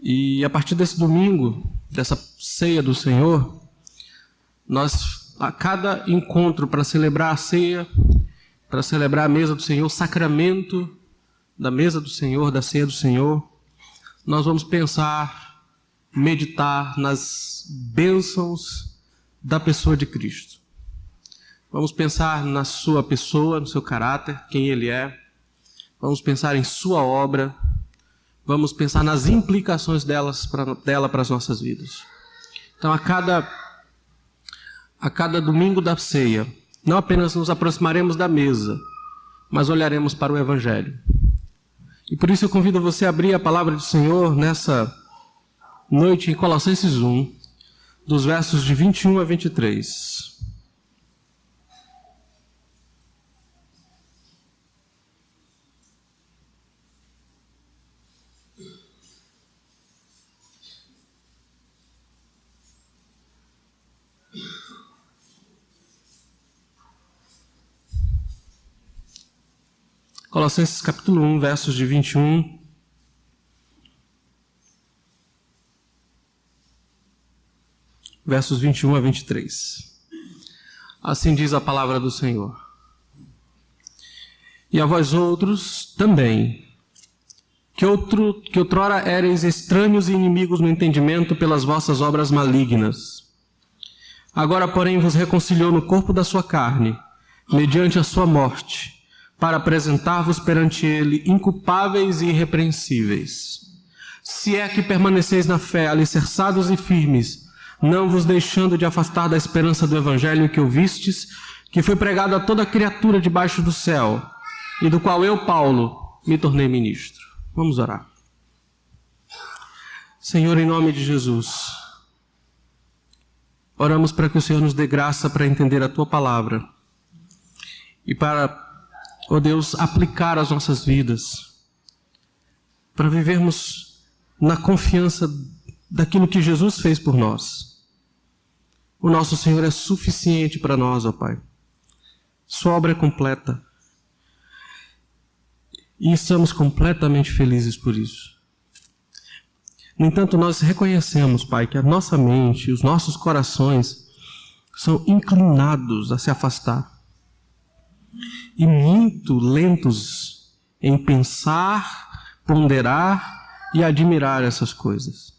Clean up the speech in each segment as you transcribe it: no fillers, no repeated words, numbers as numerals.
E a partir desse domingo, dessa ceia do Senhor, nós, a cada encontro para celebrar a ceia, para celebrar a mesa do Senhor, o sacramento da mesa do Senhor, da ceia do Senhor, nós vamos pensar, meditar nas bênçãos da pessoa de Cristo. Vamos pensar na sua pessoa, no seu caráter, quem Ele é. Vamos pensar em sua obra. Vamos pensar nas implicações dela para as nossas vidas. Então, a cada domingo da ceia, não apenas nos aproximaremos da mesa, mas olharemos para o Evangelho. E por isso eu convido você a abrir a palavra do Senhor nessa noite em Colossenses 1, dos versos de 21 a 23. Colossenses capítulo 1, versos de 21 versos 21 a 23. Assim diz a palavra do Senhor. E a vós outros também, que outrora éreis estranhos e inimigos no entendimento pelas vossas obras malignas. Agora, porém, vos reconciliou no corpo da sua carne, mediante a sua morte, para apresentar-vos perante Ele inculpáveis e irrepreensíveis. Se é que permaneceis na fé, alicerçados e firmes, não vos deixando de afastar da esperança do Evangelho que ouvistes, que foi pregado a toda criatura debaixo do céu, e do qual eu, Paulo, me tornei ministro. Vamos orar. Senhor, em nome de Jesus, oramos para que o Senhor nos dê graça para entender a Tua palavra e para, ó Deus, aplicar as nossas vidas, para vivermos na confiança daquilo que Jesus fez por nós. O nosso Senhor é suficiente para nós, ó Pai. Sua obra é completa. E estamos completamente felizes por isso. No entanto, nós reconhecemos, Pai, que a nossa mente, os nossos corações são inclinados a se afastar. E muito lentos em pensar, ponderar e admirar essas coisas.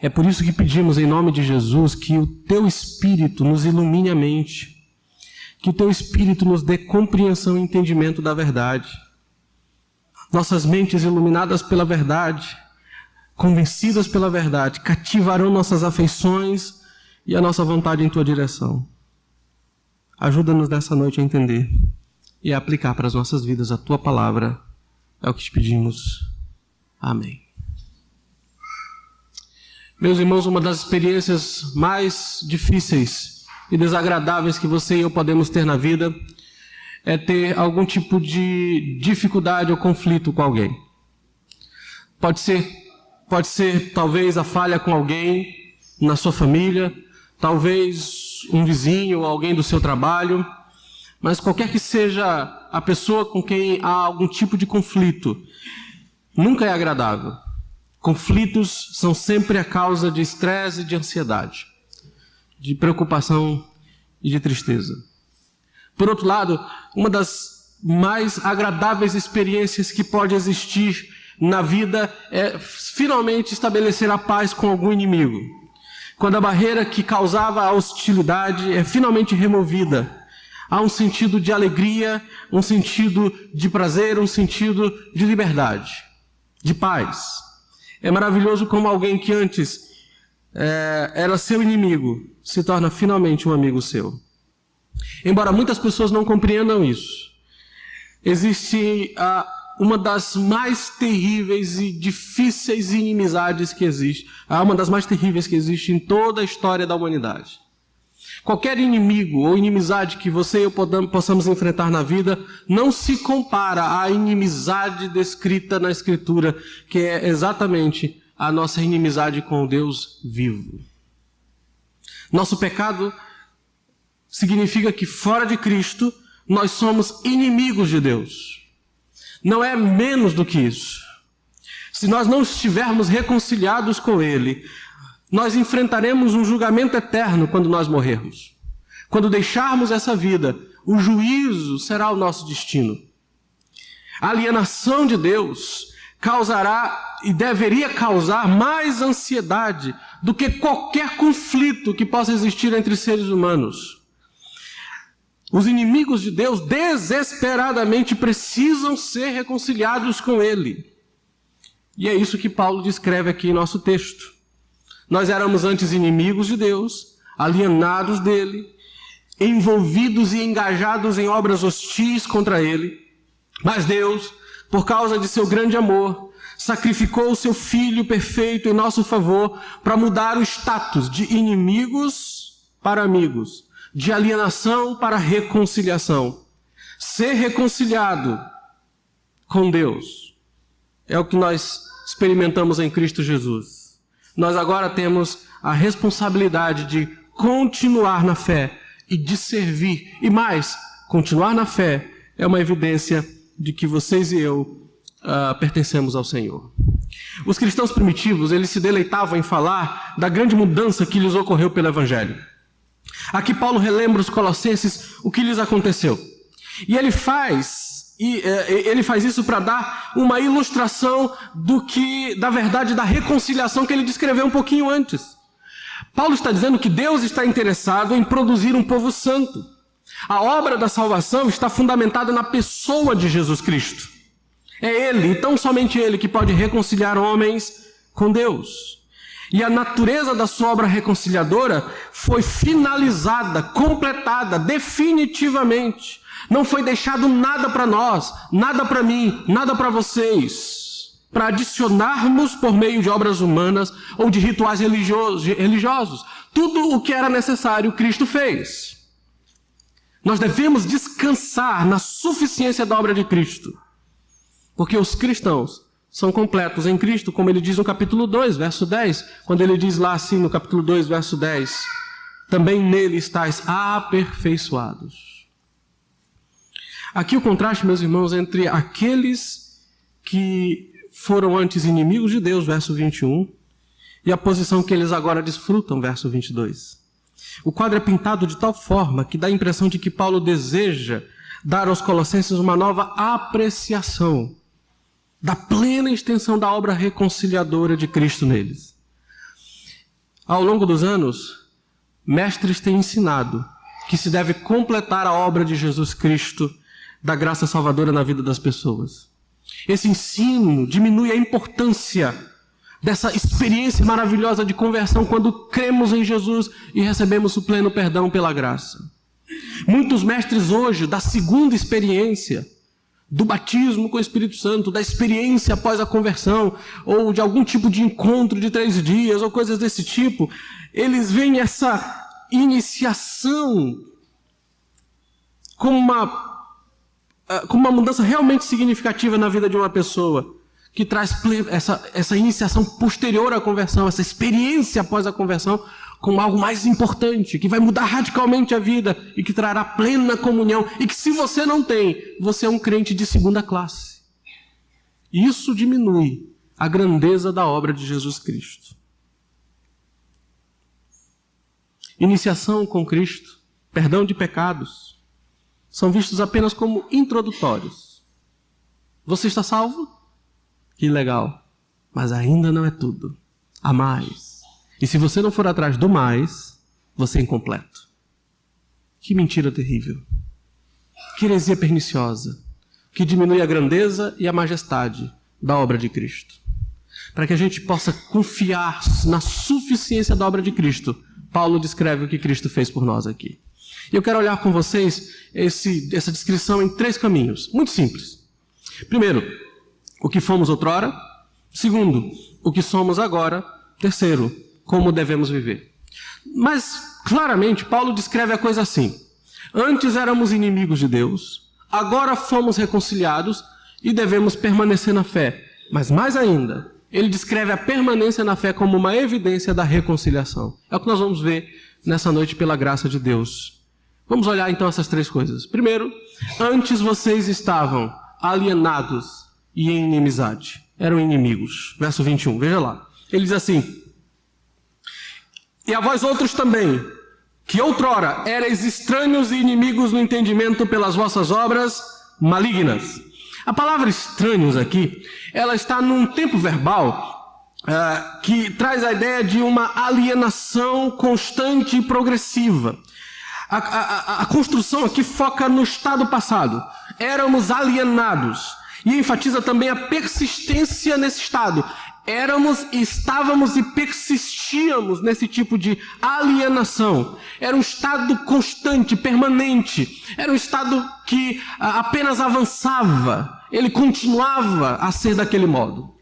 É por isso que pedimos em nome de Jesus que o Teu Espírito nos ilumine a mente, que o Teu Espírito nos dê compreensão e entendimento da verdade. Nossas mentes iluminadas pela verdade, convencidas pela verdade, cativarão nossas afeições e a nossa vontade em Tua direção. Ajuda-nos nessa noite a entender e a aplicar para as nossas vidas a Tua palavra. É o que te pedimos. Amém. Meus irmãos, uma das experiências mais difíceis e desagradáveis que você e eu podemos ter na vida é ter algum tipo de dificuldade ou conflito com alguém. Pode ser talvez a falha com alguém na sua família, talvez um vizinho ou alguém do seu trabalho, mas qualquer que seja a pessoa com quem há algum tipo de conflito, nunca é agradável. Conflitos são sempre a causa de estresse e de ansiedade, de preocupação e de tristeza. Por outro lado, uma das mais agradáveis experiências que pode existir na vida é finalmente estabelecer a paz com algum inimigo. Quando a barreira que causava a hostilidade é finalmente removida, há um sentido de alegria, um sentido de prazer, um sentido de liberdade, de paz. É maravilhoso como alguém que antes era seu inimigo se torna finalmente um amigo seu. Embora muitas pessoas não compreendam isso, existe uma das mais terríveis e difíceis inimizades que existe. Uma das mais terríveis que existe em toda a história da humanidade. Qualquer inimigo ou inimizade que você e eu possamos enfrentar na vida não se compara à inimizade descrita na Escritura, que é exatamente a nossa inimizade com o Deus vivo. Nosso pecado significa que fora de Cristo nós somos inimigos de Deus. Não é menos do que isso. se nós não estivermos reconciliados com Ele, nós enfrentaremos um julgamento eterno quando nós morrermos. Quando deixarmos essa vida, o juízo será o nosso destino. A alienação de Deus causará e deveria causar mais ansiedade do que qualquer conflito que possa existir entre seres humanos. Os inimigos de Deus desesperadamente precisam ser reconciliados com Ele. E é isso que Paulo descreve aqui em nosso texto. Nós éramos antes inimigos de Deus, alienados dele, envolvidos e engajados em obras hostis contra Ele. Mas Deus, por causa de seu grande amor, sacrificou o seu Filho perfeito em nosso favor para mudar o status de inimigos para amigos, de alienação para reconciliação. Ser reconciliado com Deus é o que nós experimentamos em Cristo Jesus. Nós agora temos a responsabilidade de continuar na fé e de servir. E mais, continuar na fé é uma evidência de que vocês e eu pertencemos ao Senhor. Os cristãos primitivos, eles se deleitavam em falar da grande mudança que lhes ocorreu pelo Evangelho. Aqui Paulo relembra os colossenses o que lhes aconteceu. E ele faz isso para dar uma ilustração da verdade da reconciliação que ele descreveu um pouquinho antes. Paulo está dizendo que Deus está interessado em produzir um povo santo. A obra da salvação está fundamentada na pessoa de Jesus Cristo. É Ele, e tão somente Ele, que pode reconciliar homens com Deus. E a natureza da sua obra reconciliadora foi finalizada, completada, definitivamente. Não foi deixado nada para nós, nada para mim, nada para vocês, para adicionarmos por meio de obras humanas ou de rituais religiosos. Tudo o que era necessário, Cristo fez. Nós devemos descansar na suficiência da obra de Cristo, porque os cristãos são completos em Cristo, como ele diz no capítulo 2, verso 10, quando ele diz lá assim no capítulo 2, verso 10, também nele estáis aperfeiçoados. Aqui o contraste, meus irmãos, entre aqueles que foram antes inimigos de Deus, verso 21, e a posição que eles agora desfrutam, verso 22. O quadro é pintado de tal forma que dá a impressão de que Paulo deseja dar aos colossenses uma nova apreciação da plena extensão da obra reconciliadora de Cristo neles. Ao longo dos anos, mestres têm ensinado que se deve completar a obra de Jesus Cristo da graça salvadora na vida das pessoas. Esse ensino diminui a importância dessa experiência maravilhosa de conversão quando cremos em Jesus e recebemos o pleno perdão pela graça. Muitos mestres hoje, da segunda experiência, do batismo com o Espírito Santo, da experiência após a conversão, ou de algum tipo de encontro de 3 dias, ou coisas desse tipo, eles veem essa iniciação como uma mudança realmente significativa na vida de uma pessoa, que traz essa iniciação posterior à conversão, essa experiência após a conversão, como algo mais importante, que vai mudar radicalmente a vida e que trará plena comunhão, e que se você não tem, você é um crente de segunda classe. E isso diminui a grandeza da obra de Jesus Cristo. Iniciação com Cristo, perdão de pecados, são vistos apenas como introdutórios. Você está salvo? Que legal, mas ainda não é tudo. Há mais. E se você não for atrás do mais, você é incompleto. Que mentira terrível. Que heresia perniciosa, que diminui a grandeza e a majestade da obra de Cristo. Para que a gente possa confiar na suficiência da obra de Cristo, Paulo descreve o que Cristo fez por nós aqui. E eu quero olhar com vocês essa descrição em 3 caminhos, muito simples. Primeiro, o que fomos outrora. Segundo, o que somos agora. Terceiro, como devemos viver. Mas, claramente, Paulo descreve a coisa assim. Antes éramos inimigos de Deus, agora fomos reconciliados e devemos permanecer na fé. Mas mais ainda, ele descreve a permanência na fé como uma evidência da reconciliação. É o que nós vamos ver nessa noite pela graça de Deus. Vamos olhar então essas 3 coisas. Primeiro, antes vocês estavam alienados e em inimizade. eram inimigos. Verso 21, veja lá. Ele diz assim: e a vós outros também, que outrora erais estranhos e inimigos no entendimento pelas vossas obras malignas. A palavra estranhos aqui, ela está num tempo verbal que traz a ideia de uma alienação constante e progressiva. A construção aqui foca no estado passado. Éramos alienados. E enfatiza também a persistência nesse estado. Éramos, estávamos e persistíamos nesse tipo de alienação. Era um estado constante, permanente. Era um estado que apenas avançava. Ele continuava a ser daquele modo.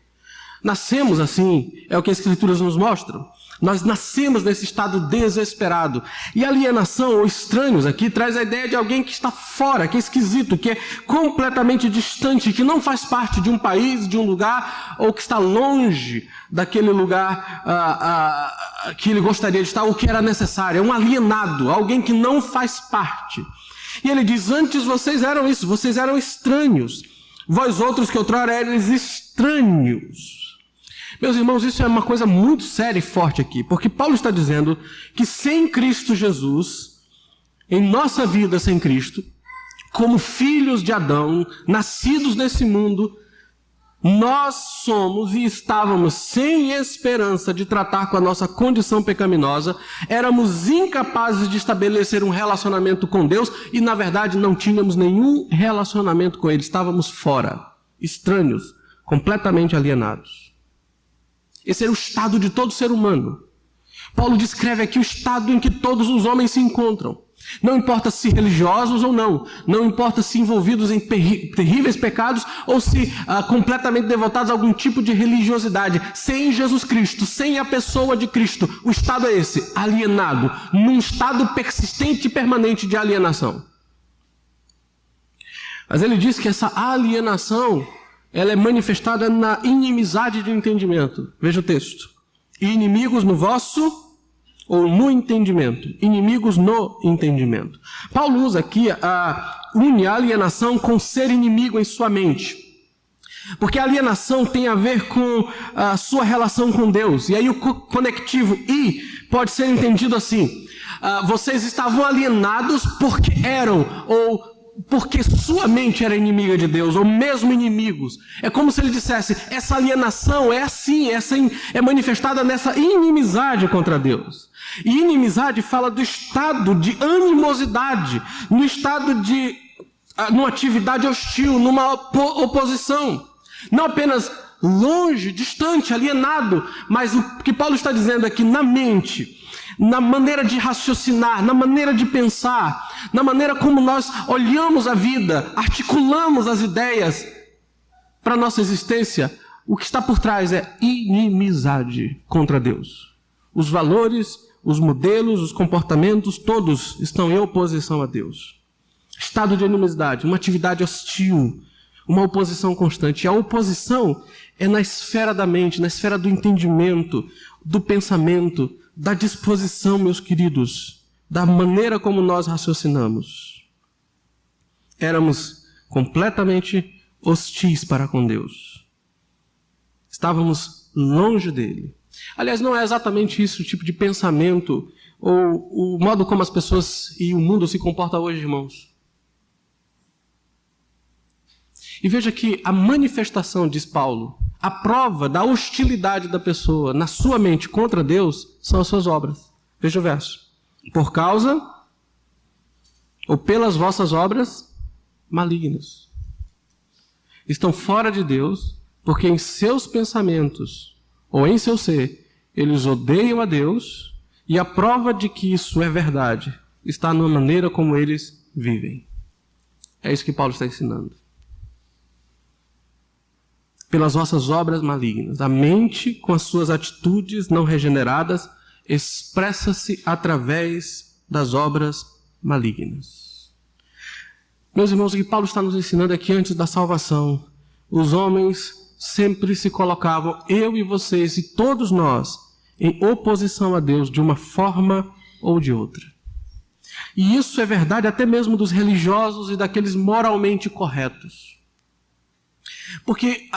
Nascemos assim, é o que as Escrituras nos mostram. Nós nascemos nesse estado desesperado. E alienação, ou estranhos aqui, traz a ideia de alguém que está fora, que é esquisito, que é completamente distante, que não faz parte de um país, de um lugar, ou que está longe daquele lugar que ele gostaria de estar, ou que era necessário. É um alienado, alguém que não faz parte. E ele diz: antes vocês eram isso, vocês eram estranhos. Vós outros que outrora erais estranhos. Meus irmãos, isso é uma coisa muito séria e forte aqui, porque Paulo está dizendo que sem Cristo Jesus, em nossa vida sem Cristo, como filhos de Adão, nascidos nesse mundo, nós somos e estávamos sem esperança de tratar com a nossa condição pecaminosa, éramos incapazes de estabelecer um relacionamento com Deus e, na verdade, não tínhamos nenhum relacionamento com Ele, estávamos fora, estranhos, completamente alienados. Esse era o estado de todo ser humano. Paulo descreve aqui o estado em que todos os homens se encontram. Não importa se religiosos ou não. Não importa se envolvidos em terríveis pecados ou se completamente devotados a algum tipo de religiosidade. Sem Jesus Cristo, sem a pessoa de Cristo, o estado é esse, alienado. Num estado persistente e permanente de alienação. Mas ele diz que essa alienação, ela é manifestada na inimizade de entendimento. Veja o texto. Inimigos no vosso, ou no entendimento. Inimigos no entendimento. Paulo usa aqui une a alienação com ser inimigo em sua mente. Porque a alienação tem a ver com a sua relação com Deus. E aí o conectivo "e" pode ser entendido assim. Vocês estavam alienados porque eram, ou porque sua mente era inimiga de Deus, ou mesmo inimigos. É como se ele dissesse: essa alienação é assim, é manifestada nessa inimizade contra Deus. E inimizade fala do estado de animosidade, no estado de numa atividade hostil, numa oposição. Não apenas longe, distante, alienado, mas o que Paulo está dizendo aqui na mente, na maneira de raciocinar, na maneira de pensar, na maneira como nós olhamos a vida, articulamos as ideias para a nossa existência, o que está por trás é inimizade contra Deus. Os valores, os modelos, os comportamentos, todos estão em oposição a Deus. Estado de inimizade, uma atividade hostil, uma oposição constante. E a oposição é na esfera da mente, na esfera do entendimento, do pensamento, da disposição, meus queridos, da maneira como nós raciocinamos. Éramos completamente hostis para com Deus. Estávamos longe dele. Aliás, não é exatamente isso o tipo de pensamento ou o modo como as pessoas e o mundo se comportam hoje, irmãos. E veja que a manifestação, diz Paulo, a prova da hostilidade da pessoa na sua mente contra Deus são as suas obras. Veja o verso. Por causa ou pelas vossas obras malignas. Estão fora de Deus, porque em seus pensamentos ou em seu ser, eles odeiam a Deus, e a prova de que isso é verdade está na maneira como eles vivem. É isso que Paulo está ensinando. Pelas vossas obras malignas. A mente, com as suas atitudes não regeneradas, expressa-se através das obras malignas. Meus irmãos, o que Paulo está nos ensinando é que antes da salvação, os homens sempre se colocavam, eu e vocês e todos nós, em oposição a Deus de uma forma ou de outra. E isso é verdade até mesmo dos religiosos e daqueles moralmente corretos. Porque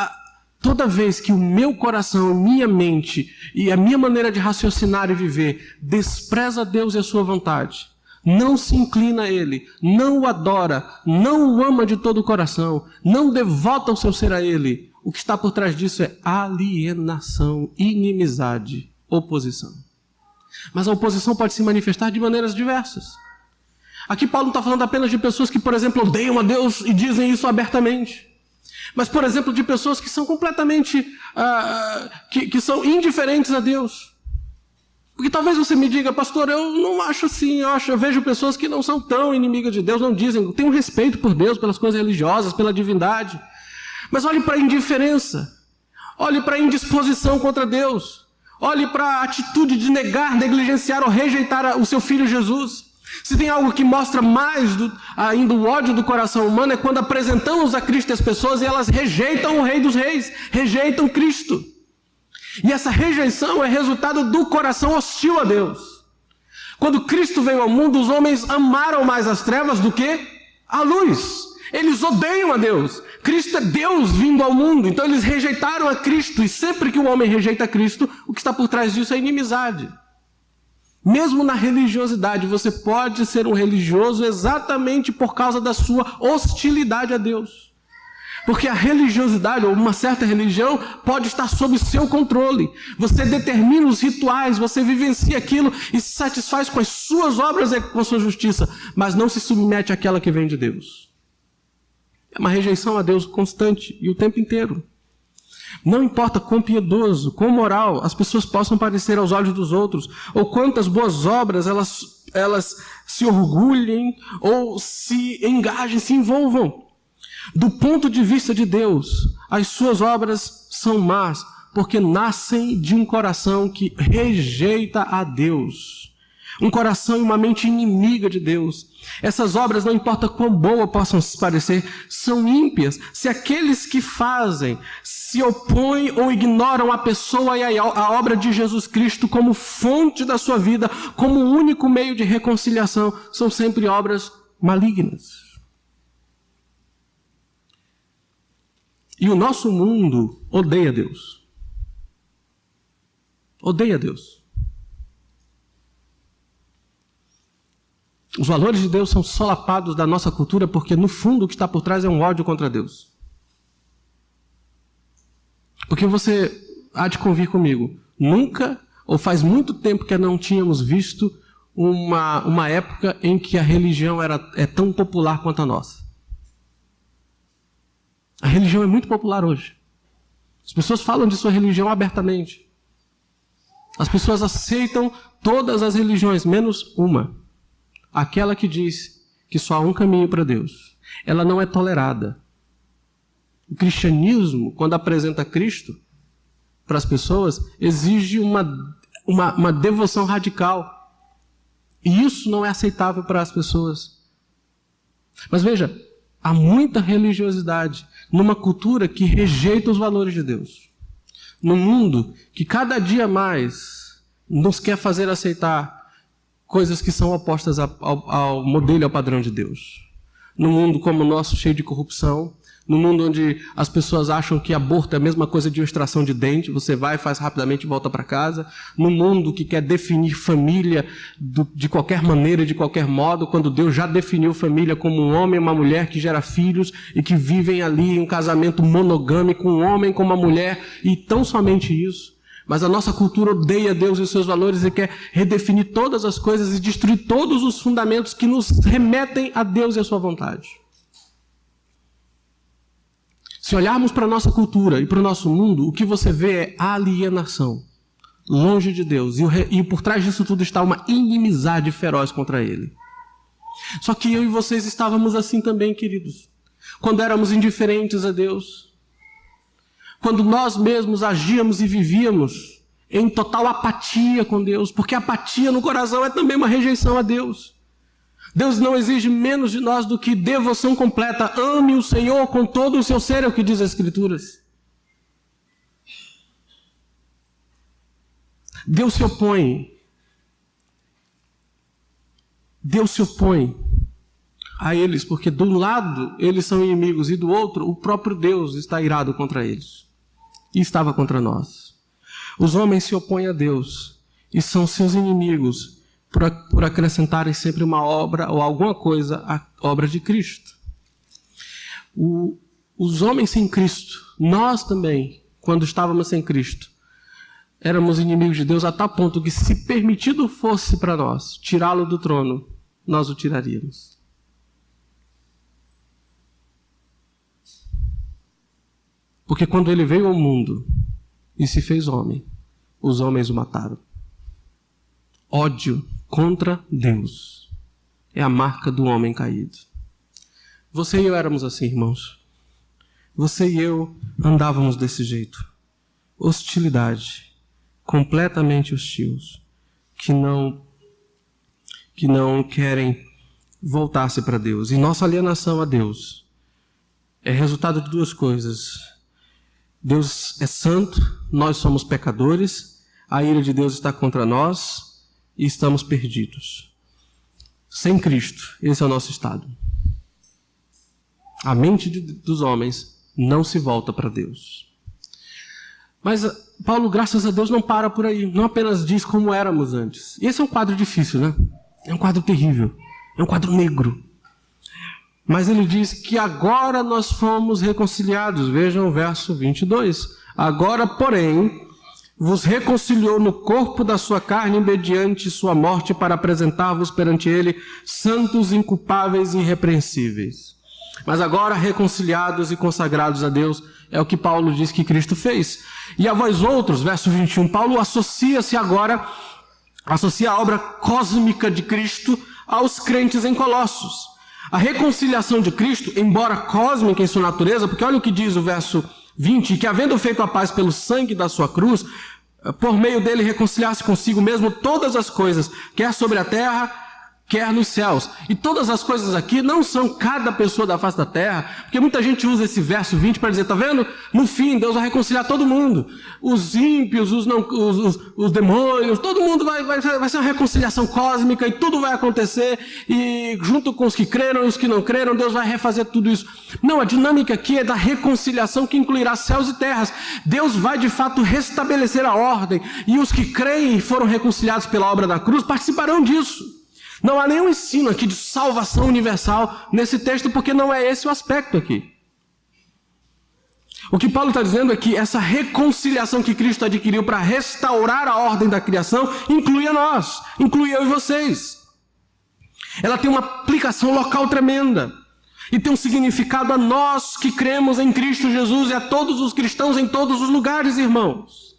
Toda vez que o meu coração, minha mente e a minha maneira de raciocinar e viver despreza Deus e a sua vontade, não se inclina a Ele, não o adora, não o ama de todo o coração, não devota o seu ser a Ele, o que está por trás disso é alienação, inimizade, oposição. Mas a oposição pode se manifestar de maneiras diversas. Aqui Paulo não está falando apenas de pessoas que, por exemplo, odeiam a Deus e dizem isso abertamente. Mas, por exemplo, de pessoas que são completamente, que são indiferentes a Deus. Porque talvez você me diga, pastor, eu não acho assim, eu vejo pessoas que não são tão inimigas de Deus, não dizem, têm um respeito por Deus, pelas coisas religiosas, pela divindade. Mas olhe para a indiferença, olhe para a indisposição contra Deus, olhe para a atitude de negar, negligenciar ou rejeitar o seu filho Jesus. Se tem algo que mostra mais ainda o ódio do coração humano, é quando apresentamos a Cristo as pessoas e elas rejeitam o Rei dos Reis, rejeitam Cristo. E essa rejeição é resultado do coração hostil a Deus. Quando Cristo veio ao mundo, os homens amaram mais as trevas do que a luz. Eles odeiam a Deus. Cristo é Deus vindo ao mundo, então eles rejeitaram a Cristo. E sempre que o homem rejeita Cristo, o que está por trás disso é inimizade. Mesmo na religiosidade, você pode ser um religioso exatamente por causa da sua hostilidade a Deus. Porque a religiosidade, ou uma certa religião, pode estar sob seu controle. Você determina os rituais, você vivencia aquilo e se satisfaz com as suas obras e com a sua justiça, mas não se submete àquela que vem de Deus. É uma rejeição a Deus constante e o tempo inteiro. Não importa quão piedoso, quão moral as pessoas possam parecer aos olhos dos outros, ou quantas boas obras elas se orgulhem, ou se engajem, se envolvam. Do ponto de vista de Deus, as suas obras são más, porque nascem de um coração que rejeita a Deus. Um coração e uma mente inimiga de Deus. Essas obras, não importa quão boas possam parecer, são ímpias se aqueles que fazem se opõem ou ignoram a pessoa e a obra de Jesus Cristo como fonte da sua vida, como único meio de reconciliação, são sempre obras malignas. E o nosso mundo odeia Deus. Odeia Deus. Os valores de Deus são solapados da nossa cultura porque, no fundo, o que está por trás é um ódio contra Deus. Porque você há de convir comigo, nunca, ou faz muito tempo que não tínhamos visto uma época em que a religião é tão popular quanto a nossa. A religião é muito popular hoje. As pessoas falam de sua religião abertamente. As pessoas aceitam todas as religiões, menos uma. Aquela que diz que só há um caminho para Deus. Ela não é tolerada. O cristianismo, quando apresenta Cristo para as pessoas, exige uma devoção radical. E isso não é aceitável para as pessoas. Mas veja, há muita religiosidade numa cultura que rejeita os valores de Deus. Num mundo que cada dia mais nos quer fazer aceitar coisas que são opostas ao modelo e ao padrão de Deus. Num mundo como o nosso, cheio de corrupção, num mundo onde as pessoas acham que aborto é a mesma coisa de uma extração de dente, você vai, faz rapidamente e volta para casa. Num mundo que quer definir família de qualquer maneira, de qualquer modo, quando Deus já definiu família como um homem e uma mulher que gera filhos e que vivem ali em um casamento monogâmico, um homem com uma mulher, e tão somente isso. Mas a nossa cultura odeia Deus e os seus valores e quer redefinir todas as coisas e destruir todos os fundamentos que nos remetem a Deus e a sua vontade. Se olharmos para a nossa cultura e para o nosso mundo, o que você vê é alienação, longe de Deus. E por trás disso tudo está uma inimizade feroz contra Ele. Só que eu e vocês estávamos assim também, queridos. Quando éramos indiferentes a Deus. Quando nós mesmos agíamos e vivíamos em total apatia com Deus, porque apatia no coração é também uma rejeição a Deus. Deus não exige menos de nós do que devoção completa. Ame o Senhor com todo o seu ser, é o que diz as Escrituras. Deus se opõe a eles, porque de um lado eles são inimigos e do outro o próprio Deus está irado contra eles. e estava contra nós. Os homens se opõem a Deus e são seus inimigos por acrescentarem sempre uma obra ou alguma coisa à obra de Cristo. Os homens sem Cristo, nós também, quando estávamos sem Cristo, éramos inimigos de Deus a tal ponto que, se permitido fosse para nós tirá-lo do trono, nós o tiraríamos. Porque quando ele veio ao mundo e se fez homem, os homens o mataram. Ódio contra Deus é a marca do homem caído. Você e eu éramos assim, irmãos. Você e eu andávamos desse jeito. Hostilidade, completamente hostis, que não querem voltar-se para Deus. E nossa alienação a Deus é resultado de duas coisas. Deus é santo, nós somos pecadores, a ira de Deus está contra nós e estamos perdidos. Sem Cristo, esse é o nosso estado. A mente dos homens não se volta para Deus. Mas Paulo, graças a Deus, não para por aí. Não apenas diz como éramos antes. E esse é um quadro difícil, né? É um quadro terrível. É um quadro negro. Mas ele diz que agora nós fomos reconciliados. Vejam o verso 22. Agora, porém, vos reconciliou no corpo da sua carne mediante sua morte para apresentar-vos perante ele santos, inculpáveis e irrepreensíveis. Mas agora reconciliados e consagrados a Deus, é o que Paulo diz que Cristo fez. E a vós outros, verso 21, Paulo associa a obra cósmica de Cristo aos crentes em Colossos. A reconciliação de Cristo, embora cósmica em sua natureza, porque olha o que diz o verso 20, que havendo feito a paz pelo sangue da sua cruz, por meio dele reconciliar-se consigo mesmo todas as coisas, quer sobre a terra, quer nos céus. E todas as coisas aqui não são cada pessoa da face da terra, porque muita gente usa esse verso 20 para dizer, tá vendo? No fim, Deus vai reconciliar todo mundo. Os ímpios, os demônios, todo mundo vai ser uma reconciliação cósmica e tudo vai acontecer. E junto com os que creram e os que não creram, Deus vai refazer tudo isso. Não, a dinâmica aqui é da reconciliação que incluirá céus e terras. Deus vai de fato restabelecer a ordem. E os que creem e foram reconciliados pela obra da cruz participarão disso. Não há nenhum ensino aqui de salvação universal nesse texto, porque não é esse o aspecto aqui. O que Paulo está dizendo é que essa reconciliação que Cristo adquiriu para restaurar a ordem da criação inclui a nós, inclui eu e vocês. Ela tem uma aplicação local tremenda e tem um significado a nós que cremos em Cristo Jesus e a todos os cristãos em todos os lugares, irmãos.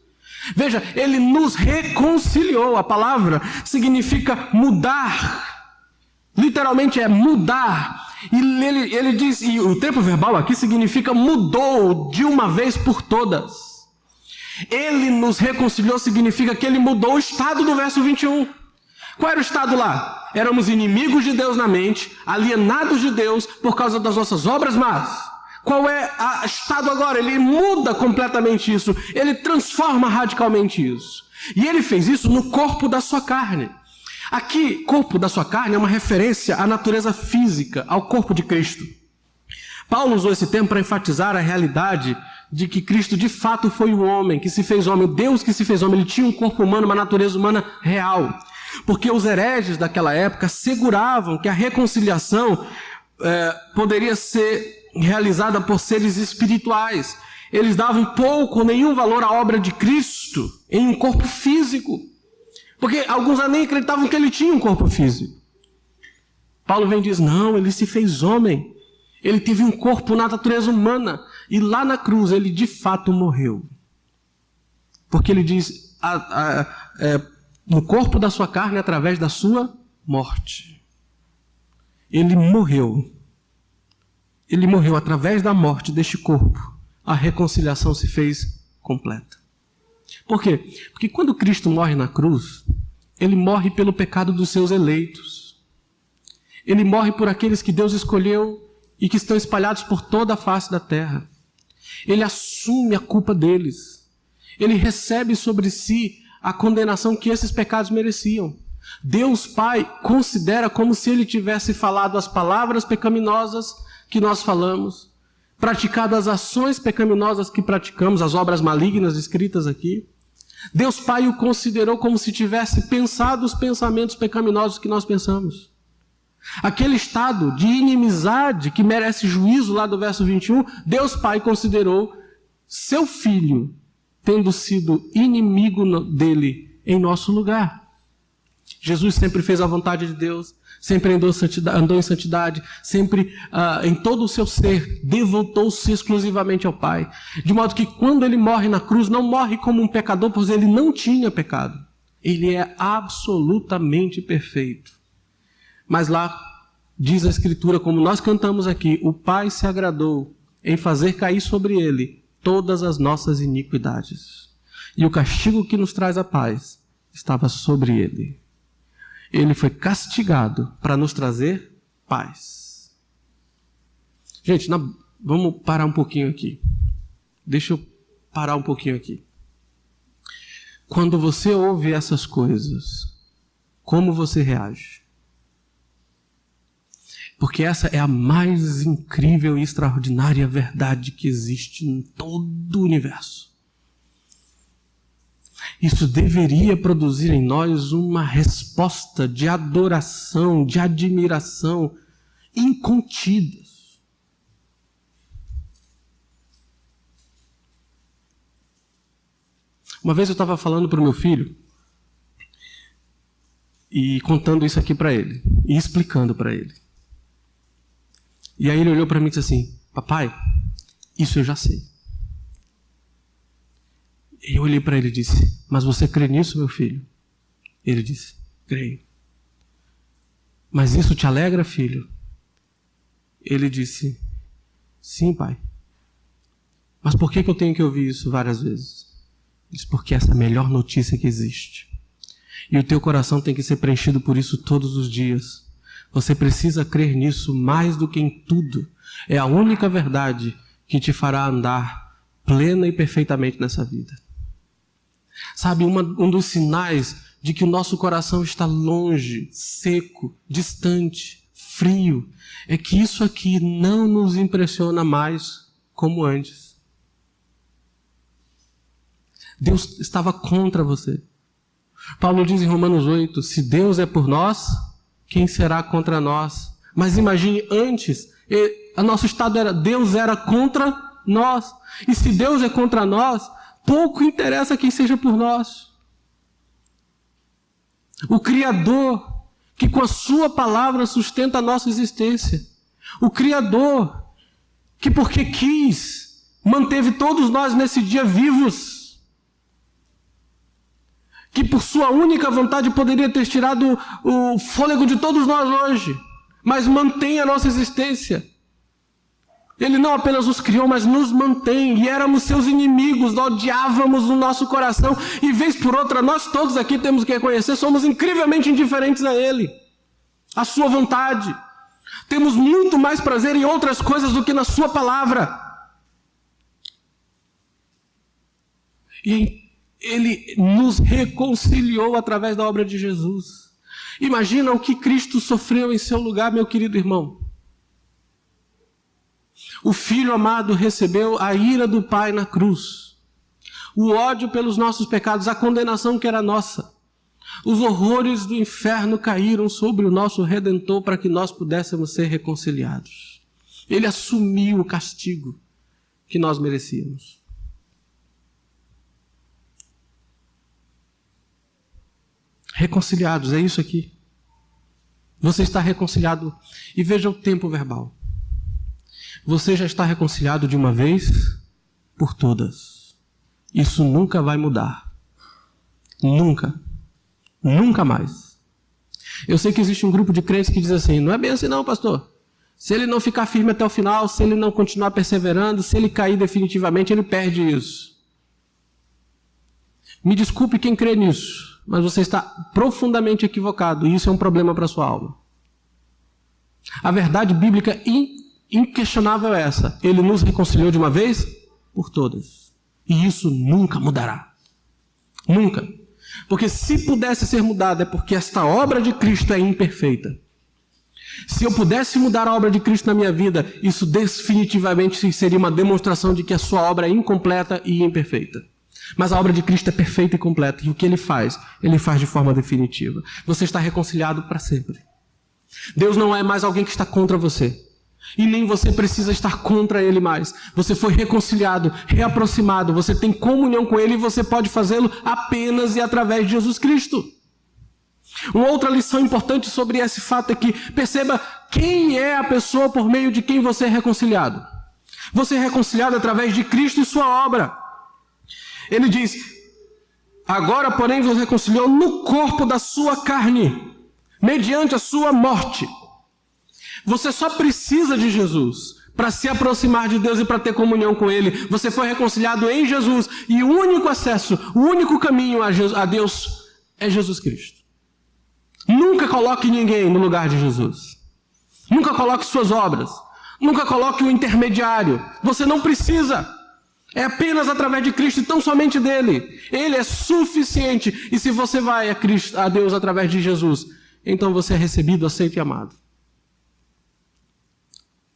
Veja, ele nos reconciliou. A palavra significa mudar. Literalmente é mudar. E ele diz, e o tempo verbal aqui significa mudou de uma vez por todas. Ele nos reconciliou significa que ele mudou o estado do verso 21. Qual era o estado lá? Éramos inimigos de Deus na mente, alienados de Deus por causa das nossas obras más. Qual é o estado agora? Ele muda completamente isso. Ele transforma radicalmente isso. E ele fez isso no corpo da sua carne. Aqui, corpo da sua carne é uma referência à natureza física, ao corpo de Cristo. Paulo usou esse termo para enfatizar a realidade de que Cristo de fato foi o homem, que se fez homem, o Deus que se fez homem. Ele tinha um corpo humano, uma natureza humana real. Porque os hereges daquela época seguravam que a reconciliação poderia ser realizada por seres espirituais. Eles davam pouco ou nenhum valor à obra de Cristo em um corpo físico. Porque alguns nem acreditavam que ele tinha um corpo físico. Paulo vem e diz, não, ele se fez homem. Ele teve um corpo na natureza humana. E lá na cruz ele de fato morreu. Porque ele diz, no corpo da sua carne através da sua morte. Ele morreu. Ele morreu através da morte deste corpo. A reconciliação se fez completa. Por quê? Porque quando Cristo morre na cruz, ele morre pelo pecado dos seus eleitos. Ele morre por aqueles que Deus escolheu e que estão espalhados por toda a face da terra. Ele assume a culpa deles. Ele recebe sobre si a condenação que esses pecados mereciam. Deus Pai considera como se ele tivesse falado as palavras pecaminosas que nós falamos, praticado as ações pecaminosas que praticamos, as obras malignas descritas aqui. Deus Pai o considerou como se tivesse pensado os pensamentos pecaminosos que nós pensamos. Aquele estado de inimizade que merece juízo lá do verso 21, Deus Pai considerou seu Filho tendo sido inimigo dele em nosso lugar. Jesus sempre fez a vontade de Deus, sempre andou em santidade, sempre em todo o seu ser, devotou-se exclusivamente ao Pai. De modo que quando ele morre na cruz, não morre como um pecador, pois ele não tinha pecado. Ele é absolutamente perfeito. Mas lá diz a Escritura, como nós cantamos aqui, o Pai se agradou em fazer cair sobre ele todas as nossas iniquidades. E o castigo que nos traz a paz estava sobre ele. Ele foi castigado para nos trazer paz. Gente, vamos parar um pouquinho aqui. Deixa eu parar um pouquinho aqui. Quando você ouve essas coisas, como você reage? Porque essa é a mais incrível e extraordinária verdade que existe em todo o universo. Isso deveria produzir em nós uma resposta de adoração, de admiração incontidas. Uma vez eu estava falando para o meu filho e contando isso aqui para ele e explicando para ele. E aí ele olhou para mim e disse assim: papai, isso eu já sei. E eu olhei para ele e disse: mas você crê nisso, meu filho? Ele disse: creio. Mas isso te alegra, filho? Ele disse: sim, pai. Mas por que eu tenho que ouvir isso várias vezes? Ele disse: porque essa é a melhor notícia que existe. E o teu coração tem que ser preenchido por isso todos os dias. Você precisa crer nisso mais do que em tudo. É a única verdade que te fará andar plena e perfeitamente nessa vida. Sabe, um dos sinais de que o nosso coração está longe, seco, distante, frio, é que isso aqui não nos impressiona mais como antes. Deus estava contra você. Paulo diz em Romanos 8, se Deus é por nós, quem será contra nós? Mas imagine antes, o nosso estado era, Deus era contra nós. E se Deus é contra nós, pouco interessa quem seja por nós. O Criador, que com a sua palavra sustenta a nossa existência. O Criador, que porque quis, manteve todos nós nesse dia vivos. Que por sua única vontade poderia ter tirado o fôlego de todos nós hoje, mas mantém a nossa existência. Ele não apenas nos criou, mas nos mantém. E éramos seus inimigos, nós odiávamos no nosso coração. E vez por outra, nós todos aqui temos que reconhecer, somos incrivelmente indiferentes a Ele, à sua vontade. Temos muito mais prazer em outras coisas do que na sua palavra. E Ele nos reconciliou através da obra de Jesus. Imagina o que Cristo sofreu em seu lugar, meu querido irmão. O Filho amado recebeu a ira do Pai na cruz, o ódio pelos nossos pecados, a condenação que era nossa. Os horrores do inferno caíram sobre o nosso Redentor para que nós pudéssemos ser reconciliados. Ele assumiu o castigo que nós merecíamos. Reconciliados, é isso aqui. Você está reconciliado. E veja o tempo verbal. Você já está reconciliado de uma vez por todas. Isso nunca vai mudar. Nunca. Nunca mais. Eu sei que existe um grupo de crentes que diz assim, não é bem assim não, pastor. Se ele não ficar firme até o final, se ele não continuar perseverando, se ele cair definitivamente, ele perde isso. Me desculpe quem crê nisso, mas você está profundamente equivocado e isso é um problema para a sua alma. A verdade bíblica inquestionável é essa. Ele nos reconciliou de uma vez por todas. E isso nunca mudará. Nunca. Porque se pudesse ser mudado é porque esta obra de Cristo é imperfeita. Se eu pudesse mudar a obra de Cristo na minha vida, isso definitivamente seria uma demonstração de que a sua obra é incompleta e imperfeita. Mas a obra de Cristo é perfeita e completa. E o que Ele faz de forma definitiva. Você está reconciliado para sempre. Deus não é mais alguém que está contra você. E nem você precisa estar contra Ele mais. Você foi reconciliado, reaproximado. Você tem comunhão com Ele e você pode fazê-lo apenas e através de Jesus Cristo. Uma outra lição importante sobre esse fato é que, perceba quem é a pessoa por meio de quem você é reconciliado. Você é reconciliado através de Cristo e sua obra. Ele diz, agora, porém, vos reconciliou no corpo da sua carne, mediante a sua morte. Você só precisa de Jesus para se aproximar de Deus e para ter comunhão com Ele. Você foi reconciliado em Jesus e o único acesso, o único caminho a Deus é Jesus Cristo. Nunca coloque ninguém no lugar de Jesus. Nunca coloque suas obras. Nunca coloque um intermediário. Você não precisa. É apenas através de Cristo e tão somente dele. Ele é suficiente. E se você vai a Deus através de Jesus, então você é recebido, aceito e amado.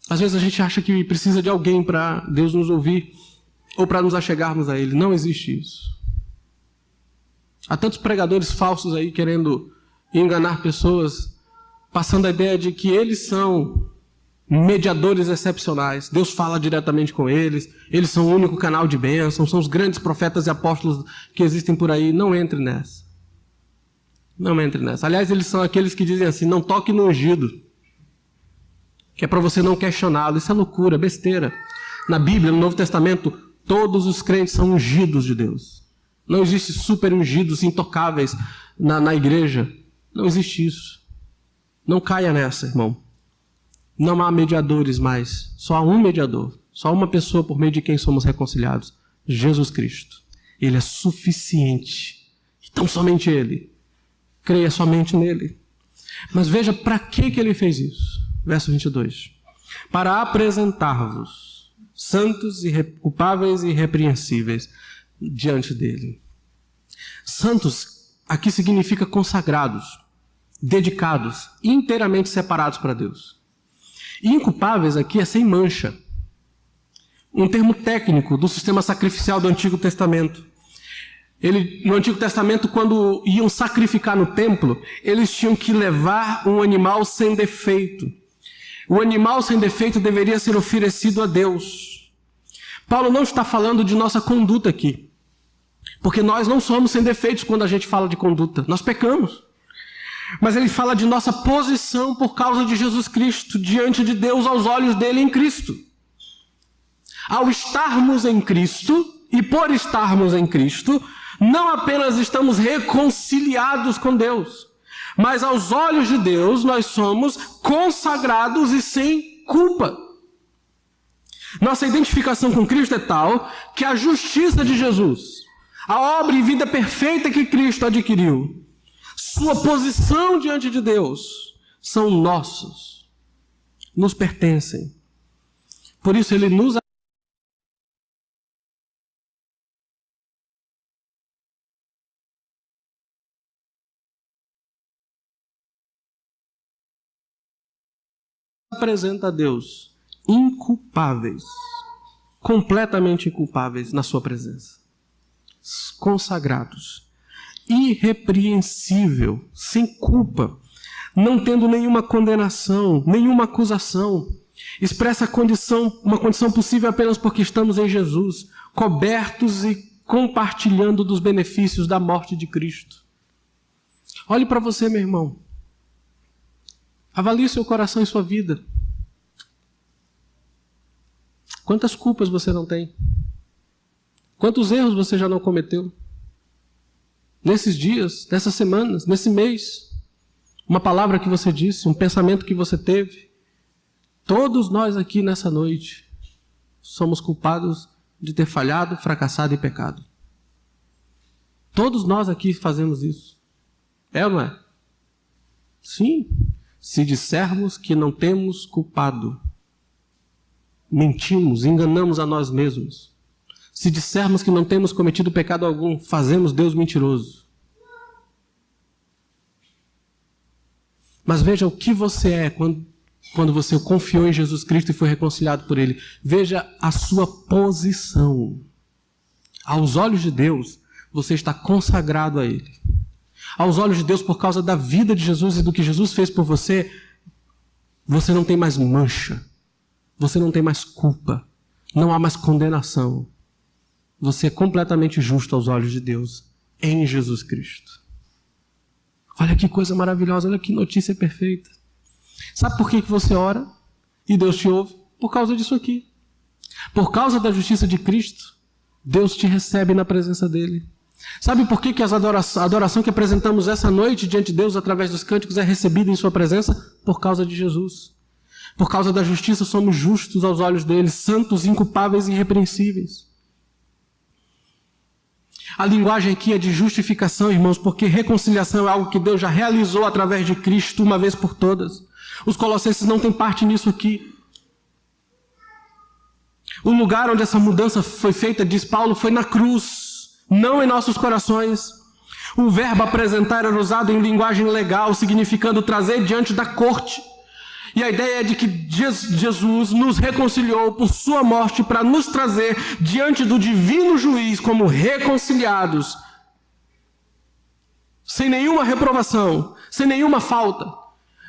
Às vezes a gente acha que precisa de alguém para Deus nos ouvir ou para nos achegarmos a Ele. Não existe isso. Há tantos pregadores falsos aí querendo enganar pessoas, passando a ideia de que eles são mediadores excepcionais. Deus fala diretamente com eles, eles são o único canal de bênção, são os grandes profetas e apóstolos que existem por aí. Não entre nessa. Não entre nessa. Aliás, eles são aqueles que dizem assim, não toque no ungido, que é para você não questioná-lo. Isso é loucura, besteira. Na Bíblia, no Novo Testamento, todos os crentes são ungidos de Deus. Não existe super ungidos intocáveis na igreja. Não existe isso. Não caia nessa, irmão. Não há mediadores mais. Só há um mediador. Só uma pessoa por meio de quem somos reconciliados. Jesus Cristo. Ele é suficiente. Então somente Ele. Creia somente nele. Mas veja para que Ele fez isso. Verso 22. Para apresentar-vos santos, culpáveis e irrepreensíveis diante dele. Santos aqui significa consagrados, dedicados, inteiramente separados para Deus. E inculpáveis aqui é sem mancha. Um termo técnico do sistema sacrificial do Antigo Testamento. No Antigo Testamento, quando iam sacrificar no templo, eles tinham que levar um animal sem defeito. O animal sem defeito deveria ser oferecido a Deus. Paulo não está falando de nossa conduta aqui. Porque nós não somos sem defeitos quando a gente fala de conduta. Nós pecamos. Mas ele fala de nossa posição por causa de Jesus Cristo, diante de Deus, aos olhos dele em Cristo. Ao estarmos em Cristo, e por estarmos em Cristo, não apenas estamos reconciliados com Deus, mas aos olhos de Deus nós somos consagrados e sem culpa. Nossa identificação com Cristo é tal que a justiça de Jesus, a obra e vida perfeita que Cristo adquiriu, sua posição diante de Deus, são nossos, nos pertencem. Por isso Ele nos apresenta a Deus inculpáveis, completamente inculpáveis na sua presença, consagrados, irrepreensível, sem culpa, não tendo nenhuma condenação, nenhuma acusação, expressa uma condição possível apenas porque estamos em Jesus, cobertos e compartilhando dos benefícios da morte de Cristo. Olhe para você, meu irmão. Avalie seu coração e sua vida. Quantas culpas você não tem? Quantos erros você já não cometeu? Nesses dias, nessas semanas, nesse mês. Uma palavra que você disse, um pensamento que você teve. Todos nós aqui nessa noite somos culpados de ter falhado, fracassado e pecado. Todos nós aqui fazemos isso. É ou não é? Sim. Se dissermos que não temos culpado, mentimos, enganamos a nós mesmos. Se dissermos que não temos cometido pecado algum, fazemos Deus mentiroso. Mas veja o que você é quando você confiou em Jesus Cristo e foi reconciliado por Ele. Veja a sua posição. Aos olhos de Deus, você está consagrado a Ele. Aos olhos de Deus, por causa da vida de Jesus e do que Jesus fez por você, você não tem mais mancha. Você não tem mais culpa. Não há mais condenação. Você é completamente justo aos olhos de Deus em Jesus Cristo. Olha que coisa maravilhosa, olha que notícia perfeita. Sabe por que você ora e Deus te ouve? Por causa disso aqui. Por causa da justiça de Cristo, Deus te recebe na presença dEle. Sabe por que a adoração que apresentamos essa noite diante de Deus através dos cânticos é recebida em sua presença? Por causa de Jesus. Por causa da justiça somos justos aos olhos dEle, santos, inculpáveis e irrepreensíveis. A linguagem aqui é de justificação, irmãos, porque reconciliação é algo que Deus já realizou através de Cristo uma vez por todas. Os colossenses não têm parte nisso aqui. O lugar onde essa mudança foi feita, diz Paulo, foi na cruz, não em nossos corações. O verbo apresentar era usado em linguagem legal, significando trazer diante da corte. E a ideia é de que Jesus nos reconciliou por sua morte para nos trazer diante do divino juiz como reconciliados, sem nenhuma reprovação, sem nenhuma falta.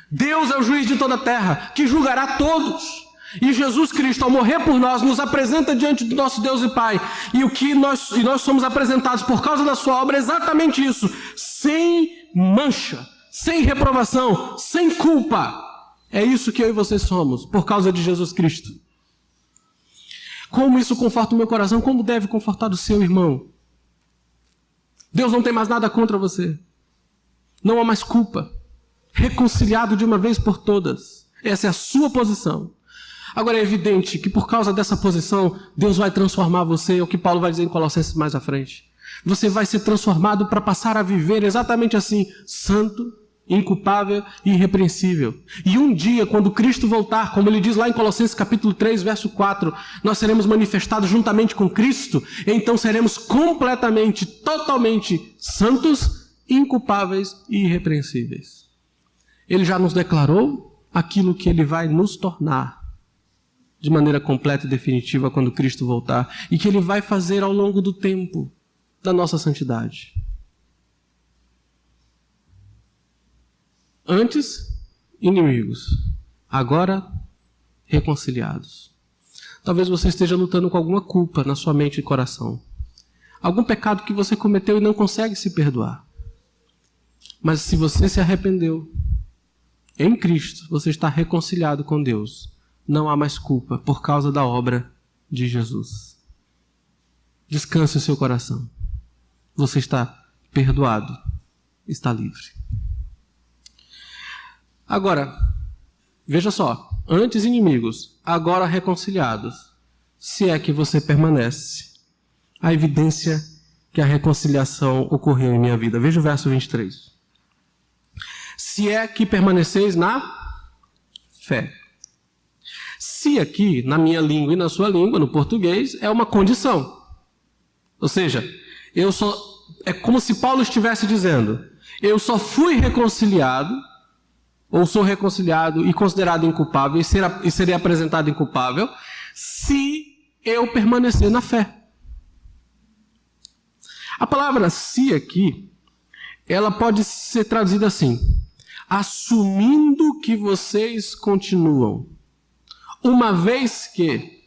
Deus é o juiz de toda a terra, que julgará todos. E Jesus Cristo, ao morrer por nós, nos apresenta diante do nosso Deus e Pai. E nós somos apresentados por causa da sua obra, é exatamente isso. Sem mancha, sem reprovação, sem culpa. É isso que eu e você somos, por causa de Jesus Cristo. Como isso conforta o meu coração? Como deve confortar o seu irmão? Deus não tem mais nada contra você. Não há mais culpa. Reconciliado de uma vez por todas. Essa é a sua posição. Agora é evidente que por causa dessa posição, Deus vai transformar você, é o que Paulo vai dizer em Colossenses mais à frente. Você vai ser transformado para passar a viver exatamente assim, santo, inculpável e irrepreensível. E um dia, quando Cristo voltar, como ele diz lá em Colossenses capítulo 3, verso 4, nós seremos manifestados juntamente com Cristo, e então seremos completamente, totalmente santos, inculpáveis e irrepreensíveis. Ele já nos declarou aquilo que ele vai nos tornar de maneira completa e definitiva quando Cristo voltar, e que ele vai fazer ao longo do tempo da nossa santidade. Antes, inimigos. Agora, reconciliados. Talvez você esteja lutando com alguma culpa na sua mente e coração. Algum pecado que você cometeu e não consegue se perdoar. Mas se você se arrependeu, em Cristo, você está reconciliado com Deus. Não há mais culpa por causa da obra de Jesus. Descanse o seu coração. Você está perdoado. Está livre. Agora, veja só, antes inimigos, agora reconciliados, se é que você permanece. A evidência que a reconciliação ocorreu em minha vida. Veja o verso 23. Se é que permaneceis na fé. Se aqui, na minha língua e na sua língua, no português, é uma condição. Ou seja, é como se Paulo estivesse dizendo, eu só fui reconciliado, ou sou reconciliado e considerado inculpável, e serei apresentado inculpável, se eu permanecer na fé. A palavra se aqui, ela pode ser traduzida assim, assumindo que vocês continuam, uma vez que,